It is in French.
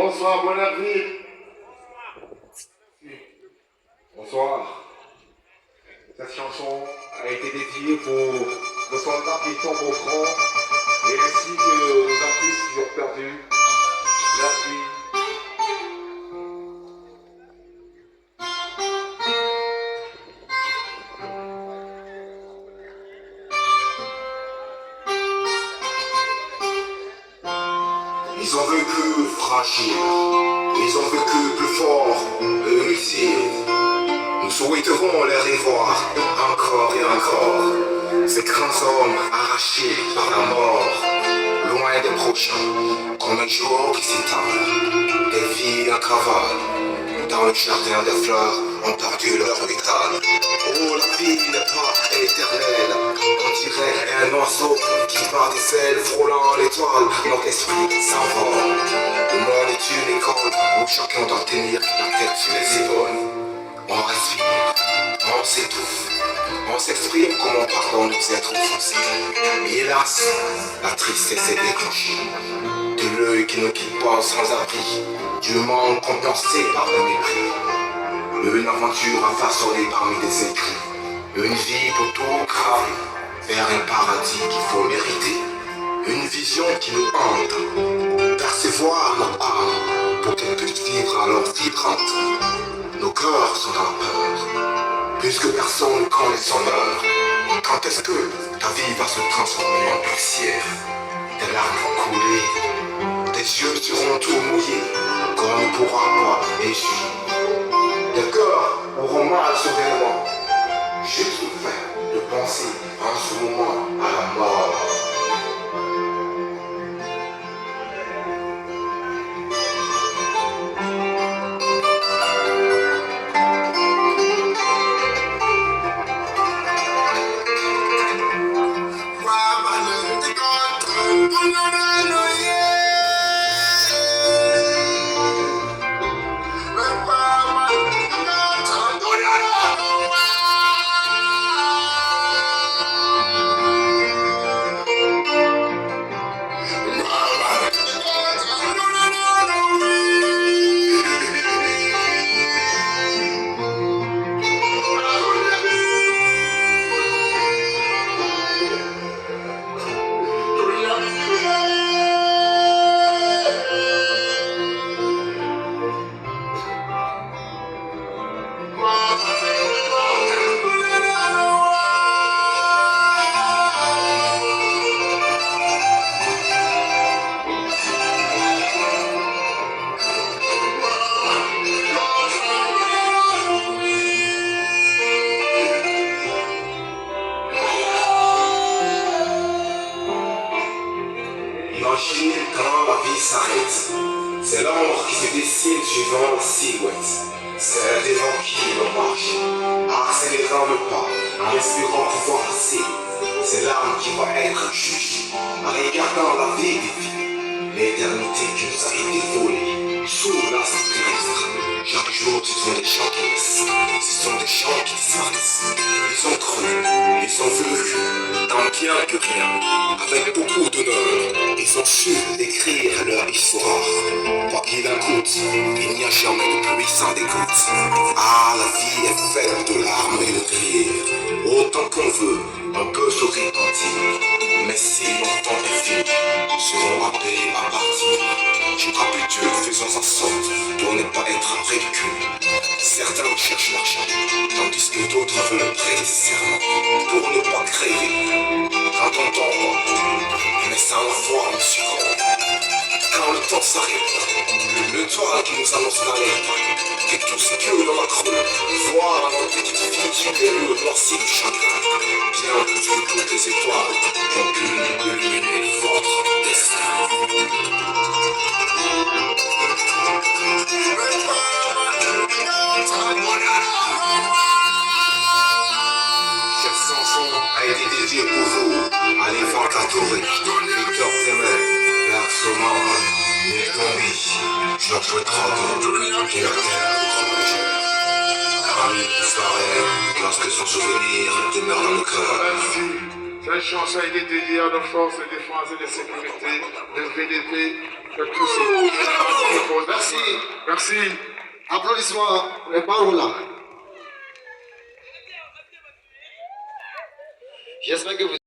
Bonsoir, bon appétit. Bonsoir. Cette chanson a été dédiée pour nos soldats qui tombent au front et ainsi que aux artistes qui ont perdu leur vie. Ils ont vécu fragiles, ils ont vécu plus fort, eux ici. Nous souhaiterons les revoir encore et encore. Ces grands hommes arrachés par la mort, loin des prochains, comme un jour qui s'éteint. Des vies en cavale, dans le jardin des fleurs, ont perdu leur vital. Oh, la vie n'est pas éternelle, on dirait un oiseau qui bat des ailes frôlant l'étoile. Notre esprit s'envole. Le monde est une école où chacun doit tenir la tête sur les épaules. On respire, on s'étouffe, on s'exprime comme on pardonne nous être offensés. Mais hélas, la tristesse est déclenchée de l'œil qui ne quitte pas sans abri, du monde compensé par le mépris. Une aventure à façonner parmi des écrits, une vie pour tout graver vers un paradis qu'il faut mériter. Une vision qui nous hante, percevoir notre âme pour qu'elle puisse vivre alors vibrante. Nos cœurs sont dans la peur, puisque personne ne connaît son heure. Quand est-ce que ta vie va se transformer en poussière? Des larmes vont couler, tes yeux seront tout mouillés, qu'on ne pourra pas essuyer. Tes cœurs auront mal soudainement. J'ai souffert de penser en ce moment à la mort. Imaginez quand la vie s'arrête. C'est l'ombre qui se dessine suivant la silhouette. Celle des gens qui marchent, accélérant le pas, en espérant pouvoir passer. C'est l'âme qui va être jugée, en regardant la vie des vies, l'éternité qui nous a été volée, sous l'astre terrestre. Chaque jour, ce sont des gens qui naissent, ce sont des gens qui disparaissent. Ils ont cru, ils ont vécu, tant bien que rien, avec beaucoup d'honneur. Ils ont su écrire leur histoire. Quoi qu'il en coûte, il n'y a jamais de pluie sans des gouttes. Ah, la vie est faite de larmes et de prières. Autant qu'on veut, on peut se repentir. Mais si longtemps est fini, seront appelés à partir. J'ai rappelé Dieu, faisons en sorte pour ne pas être ridicule. Certains cherchent l'argent, tandis que d'autres veulent prêter serment pour ne pas crever. Quand on tombe, mais sans la foi, on succombe. Quand le temps s'arrête, le toit qui nous annonce l'alerte, et tout ce que dans la creux, voir nos petites filles qui le noirci du chagrin, bien plus que toutes les étoiles qui ont pu illuminer votre destin. Cette chanson a été dédiée pour vous, à l'Ivan Katouré, Victor Temer, Personnel, Nick Tombi, Georges Trotte, qui la terre de légère. Car lui disparaît lorsque son souvenir demeure dans le cœur. Cette chanson est dédiée à nos forces de défense et de sécurité, de VDP, de tous ceux. Merci. Merci. Applaudissements. Les paroles là. J'espère que vous